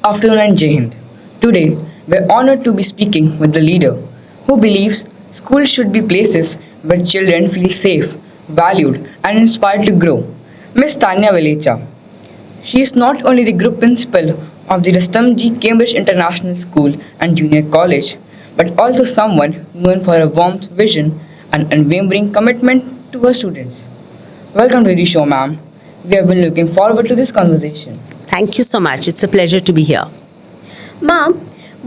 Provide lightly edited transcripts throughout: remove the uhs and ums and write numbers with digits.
Afternoon and Jai Hind. Today, we're honored to be speaking with the leader who believes schools should be places where children feel safe, valued, and inspired to grow. Miss Tanya Valecha. She is not only the group principal of the Rustomjee Cambridge International School and Junior College, but also someone known for her warmth, vision, and unwavering commitment to her students. Welcome to the show, ma'am. We have been looking forward to this conversation. Thank you so much. It's a pleasure to be here. Ma'am,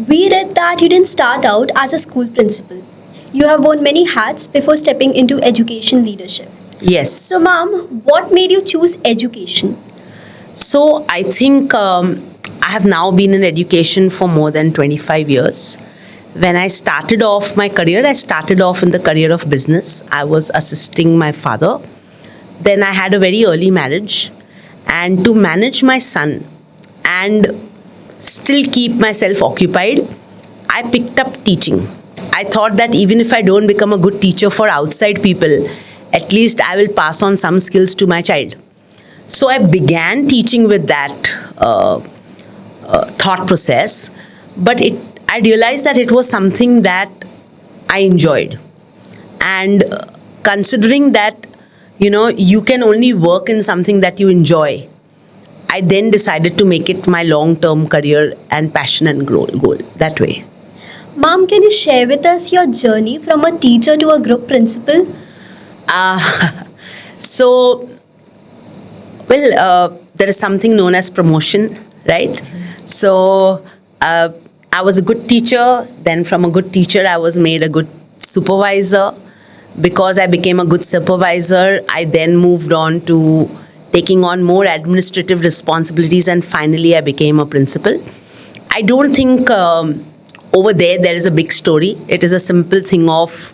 we read that you didn't start out as a school principal. You have worn many hats before stepping into education leadership. Yes. So, ma'am, what made you choose education? So I think I have now been in education for more than 25 years. When I started off my career, I started off in the career of business. I was assisting my father. Then I had a very early marriage. And to manage my son and still keep myself occupied, I picked up teaching. I thought that even if I don't become a good teacher for outside people, at least I will pass on some skills to my child. So I began teaching with that thought process, but I realized that it was something that I enjoyed. And considering that, you can only work in something that you enjoy, I then decided to make it my long-term career and passion and goal that way. Ma'am, can you share with us your journey from a teacher to a group principal? There is something known as promotion, right? So I was a good teacher. Then from a good teacher, I was made a good supervisor. Because I became a good supervisor, I then moved on to taking on more administrative responsibilities, and finally I became a principal. I don't think over there is a big story. It is a simple thing of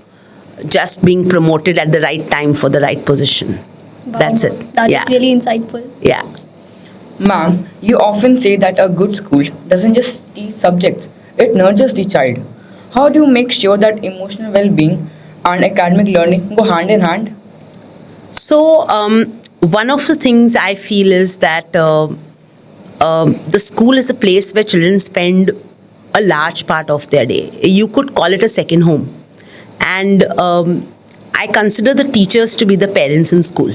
just being promoted at the right time for the right position. Wow, That's it. That is really insightful. Yeah. Ma'am, you often say that a good school doesn't just teach subjects, it nurtures the child. How do you make sure that emotional well-being and academic learning go hand in hand? So, one of the things I feel is that the school is a place where children spend a large part of their day. You could call it a second home. And I consider the teachers to be the parents in school.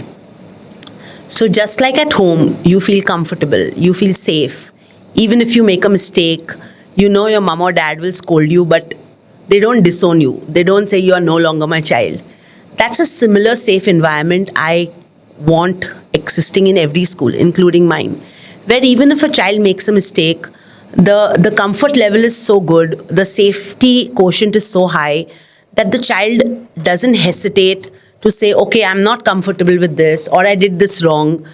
So just like at home, you feel comfortable, you feel safe. Even if you make a mistake, your mom or dad will scold you, but they don't disown you. They don't say you are no longer my child. That's a similar safe environment I want existing in every school, including mine, where even if a child makes a mistake, the comfort level is so good, the safety quotient is so high that the child doesn't hesitate to say, okay, I'm not comfortable with this, or I did this wrong.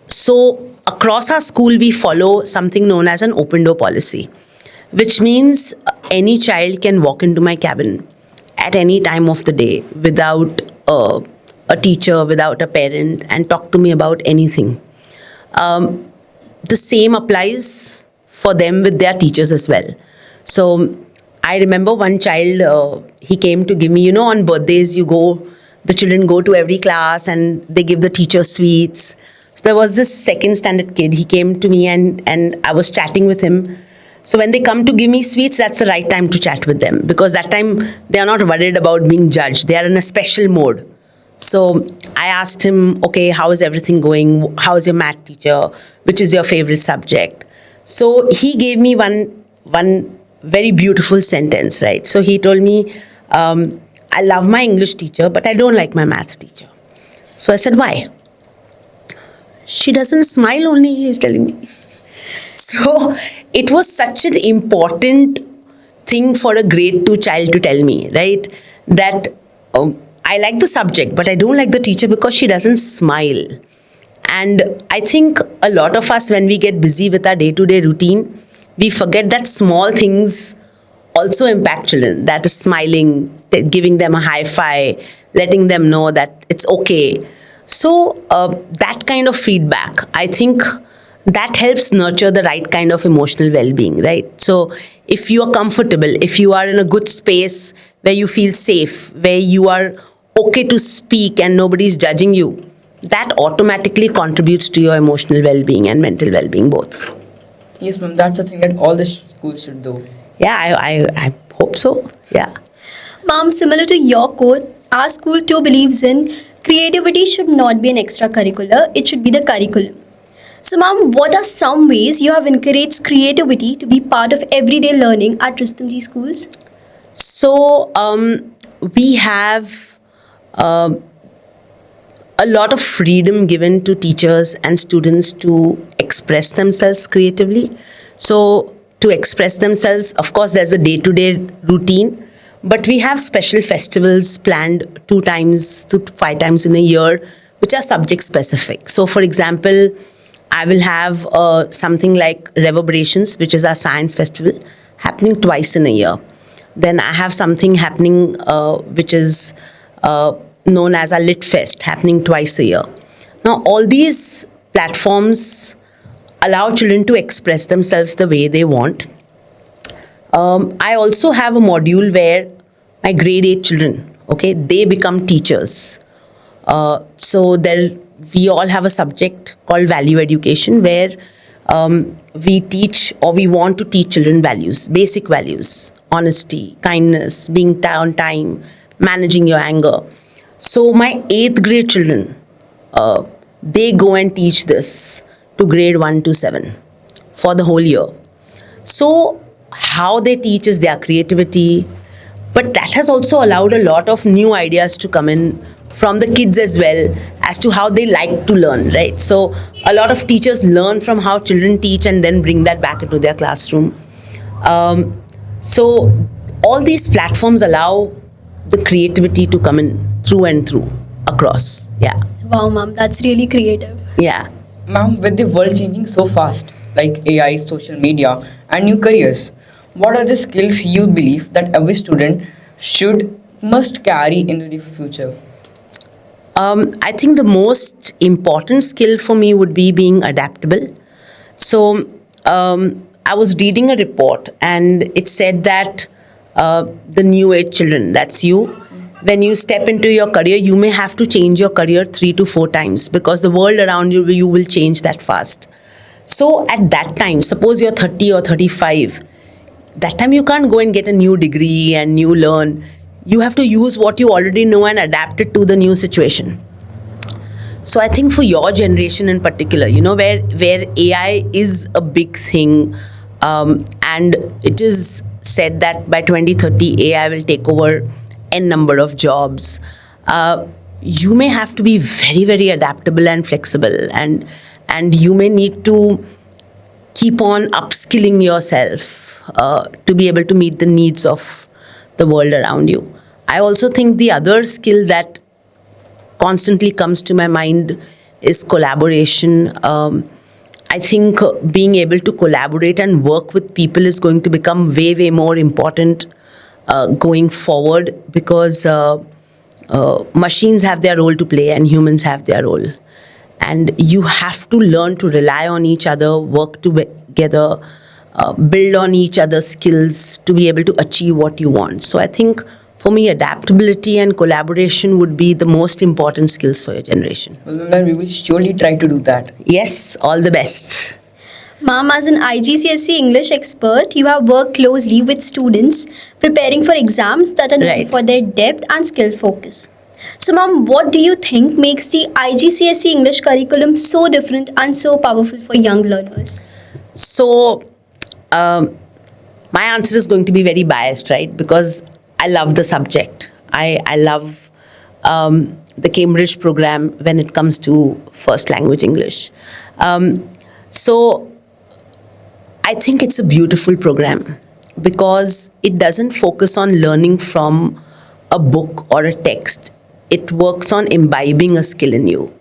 So across our school, we follow something known as an open door policy, which means any child can walk into my cabin at any time of the day without a teacher, without a parent, and talk to me about anything. The same applies for them with their teachers as well. So I remember one child, he came to give me, on birthdays the children go to every class and they give the teacher sweets. So there was this second standard kid, he came to me and I was chatting with him. So when they come to give me sweets, that's the right time to chat with them, because that time they are not worried about being judged. They are in a special mode. So I asked him, okay, how is everything going? How is your math teacher? Which is your favorite subject? So he gave me one very beautiful sentence, right? So he told me, I love my English teacher, but I don't like my math teacher. So I said, why? She doesn't smile only, he's telling me. So it was such an important thing for a grade 2 child to tell me, right? That I like the subject, but I don't like the teacher because she doesn't smile. And I think a lot of us, when we get busy with our day-to-day routine, we forget that small things also impact children. That is smiling, giving them a high five, letting them know that it's okay. So that kind of feedback, I think that helps nurture the right kind of emotional well-being, right? So if you are comfortable, if you are in a good space where you feel safe, where you are okay to speak and nobody's judging you, that automatically contributes to your emotional well-being and mental well-being both. Yes, ma'am, that's the thing that all the schools should do. Yeah, I hope so. Yeah. Ma'am, similar to your quote, our school too believes in creativity should not be an extracurricular, it should be the curriculum. So, ma'am, what are some ways you have encouraged creativity to be part of everyday learning at Rustomjee schools? So we have a lot of freedom given to teachers and students to express themselves creatively. So to express themselves, of course, there's the day-to-day routine, but we have special festivals planned 2 times to 5 times in a year, which are subject specific. So, for example, I will have something like Reverberations, which is our science festival, happening twice in a year. Then I have something happening which is known as a Lit Fest, happening twice a year. Now, all these platforms allow children to express themselves the way they want. I also have a module where my grade 8 children, okay, they become teachers. So there, we all have a subject called value education where we teach or we want to teach children values, basic values, honesty, kindness, being on time, managing your anger. So my 8th grade children, they go and teach this to grade 1 to 7 for the whole year. So how they teach is their creativity, but that has also allowed a lot of new ideas to come in from the kids as well as to how they like to learn, right? So a lot of teachers learn from how children teach and then bring that back into their classroom. So all these platforms allow the creativity to come in through and through across. Yeah. Wow, ma'am, that's really creative. Yeah. Ma'am, with the world changing so fast, like AI, social media, and new careers, what are the skills you believe that every student must carry into the future? I think the most important skill for me would be being adaptable. So I was reading a report and it said that the new age children, that's you, when you step into your career, you may have to change your career 3 to 4 times because the world around you will change that fast. So at that time, suppose you're 30 or 35, that time you can't go and get a new degree and new learn. You have to use what you already know and adapt it to the new situation. So I think for your generation in particular, you know, where AI is a big thing, and it is said that by 2030 AI will take over n number of jobs. You may have to be very, very adaptable and flexible, and you may need to keep on upskilling yourself to be able to meet the needs of the world around you. I also think the other skill that constantly comes to my mind is collaboration. I think being able to collaborate and work with people is going to become way, way more important going forward because machines have their role to play and humans have their role. And you have to learn to rely on each other, work together, build on each other's skills to be able to achieve what you want. So I think for me, adaptability and collaboration would be the most important skills for your generation. Well, ma'am, we will surely try to do that. Yes, all the best. Ma'am, as an IGCSE English expert, you have worked closely with students preparing for exams that are known Right. for their depth and skill focus. So, ma'am, what do you think makes the IGCSE English curriculum so different and so powerful for young learners? So, my answer is going to be very biased, right? Because I love the subject. I love the Cambridge program when it comes to first language English. So I think it's a beautiful program because it doesn't focus on learning from a book or a text. It works on imbibing a skill in you.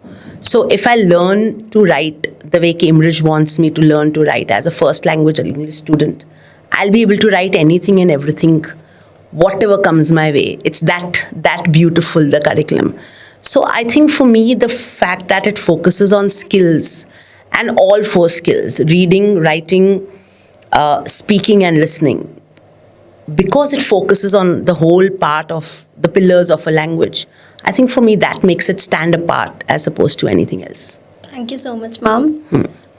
So if I learn to write the way Cambridge wants me to learn to write as a first language English student, I'll be able to write anything and everything, whatever comes my way. It's that beautiful, the curriculum. So I think for me, the fact that it focuses on skills and all 4 skills, reading, writing, speaking and listening, because it focuses on the whole part of the pillars of a language, I think for me that makes it stand apart as opposed to anything else. Thank you so much, ma'am.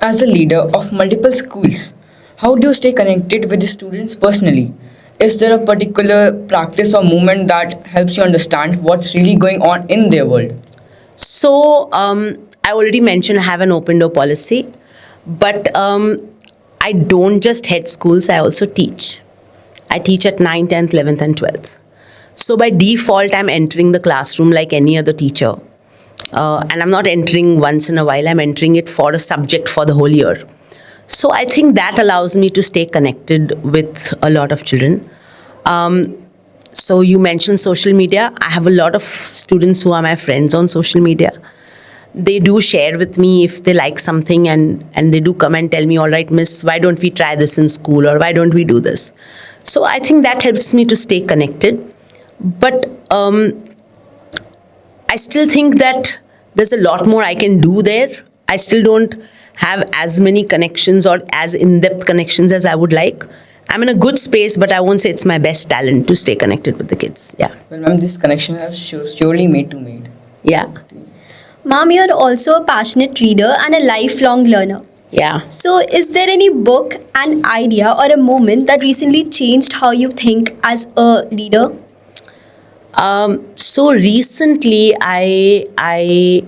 As the leader of multiple schools, How do you stay connected with the students personally? Is there a particular practice or movement that helps you understand what's really going on in their world? So, I already mentioned I have an open door policy, but I don't just head schools, I also teach. I teach at 9th, 10th, 11th, and 12th. So, by default, I'm entering the classroom like any other teacher. And I'm not entering once in a while, I'm entering it for a subject for the whole year. So, I think that allows me to stay connected with a lot of children. So you mentioned social media. I have a lot of students who are my friends on social media. They do share with me if they like something, and they do come and tell me, all right, miss, why don't we try this in school, or why don't we do this? So I think that helps me to stay connected. But I still think that there's a lot more I can do there. I still don't have as many connections or as in-depth connections as I would like. I'm in a good space, but I won't say it's my best talent to stay connected with the kids. Yeah. Well, ma'am, this connection has surely made to made. Yeah. Ma'am, you're also a passionate reader and a lifelong learner. Yeah. So, is there any book, an idea, or a moment that recently changed how you think as a leader? So recently, I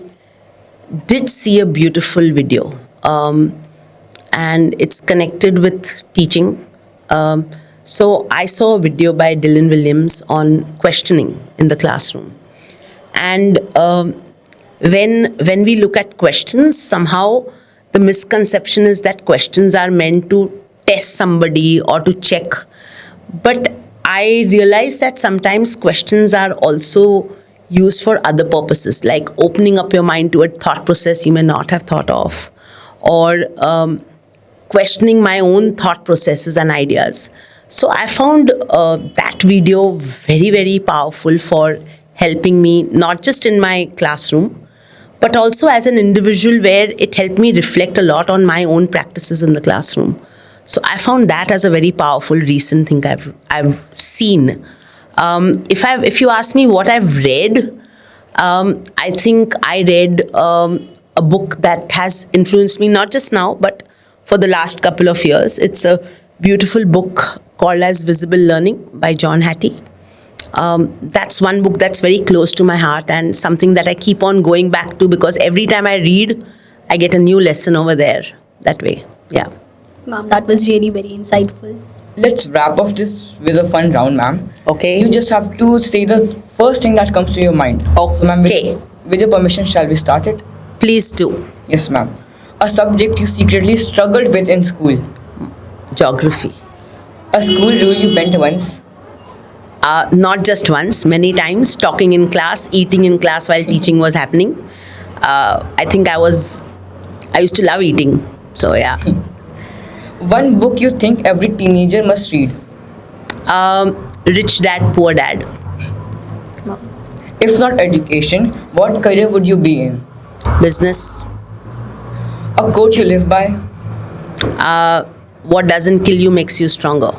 did see a beautiful video, and it's connected with teaching. So I saw a video by Dylan Williams on questioning in the classroom, and when we look at questions, somehow the misconception is that questions are meant to test somebody or to check, but I realize that sometimes questions are also used for other purposes, like opening up your mind to a thought process you may not have thought of, or questioning my own thought processes and ideas. So I found that video very, very powerful for helping me, not just in my classroom, but also as an individual, where it helped me reflect a lot on my own practices in the classroom. So I found that as a very powerful recent thing I've seen. If you ask me what I've read, I think I read a book that has influenced me not just now, but for the last couple of years. It's a beautiful book called as Visible Learning by John Hattie. That's one book that's very close to my heart and something that I keep on going back to, because every time I read, I get a new lesson over there that way. Yeah. Ma'am, that was really very insightful. Let's wrap up this with a fun round, ma'am. Okay. You just have to say the first thing that comes to your mind. So, ma'am, Okay. with your permission, shall we start it? Please do. Yes, ma'am. A subject you secretly struggled with in school. Geography. A school rule you bent once. Not just once, many times, talking in class, eating in class while teaching was happening. I think I used to love eating. So yeah. One book you think every teenager must read. Rich Dad, Poor Dad. If not education, what career would you be in? Business. A quote you live by. What doesn't kill you makes you stronger.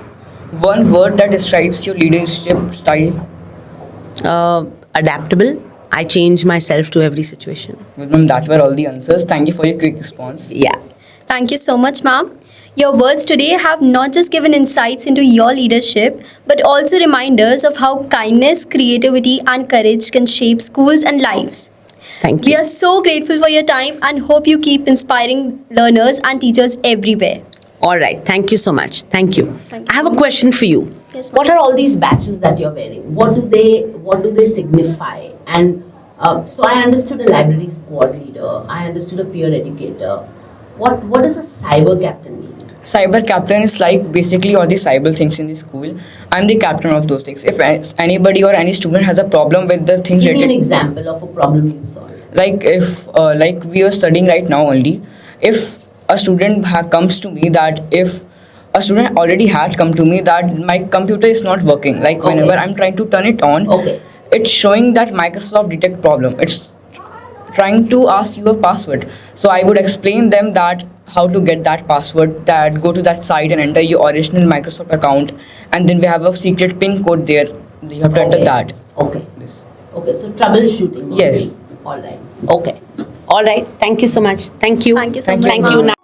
One word that describes your leadership style. Adaptable. I change myself to every situation. Well, ma'am, that were all the answers. Thank you for your quick response. Yeah. Thank you so much, ma'am. Your words today have not just given insights into your leadership, but also reminders of how kindness, creativity, and courage can shape schools and lives. Thank We you. are so grateful for your time and hope you keep inspiring learners and teachers everywhere. All right. Thank you so much. Thank you. Thank you. I have a question for you. Yes, What are all these badges that you're wearing? What do they signify? And so I understood a library squad leader. I understood a peer educator. What does a cyber captain mean? Cyber captain is like basically all the cyber things in the school. I'm the captain of those things. If anybody or any student has a problem with the things Give me an related, example of a problem you solved. like if like we are studying right now only, if a student comes to me that if a student already had come to me that my computer is not working, like whenever Okay. I'm trying to turn it on, Okay. it's showing that Microsoft detect problem. It's trying to ask you a password. So I would explain them that how to get that password, that go to that site and enter your original Microsoft account, and then we have a secret pin code there. You have to enter that. Okay. This. Okay. So troubleshooting. Yes. All right. Okay. All right. Thank you so much. Thank you. Thank you so Thank much, you. Thank you. ma'am.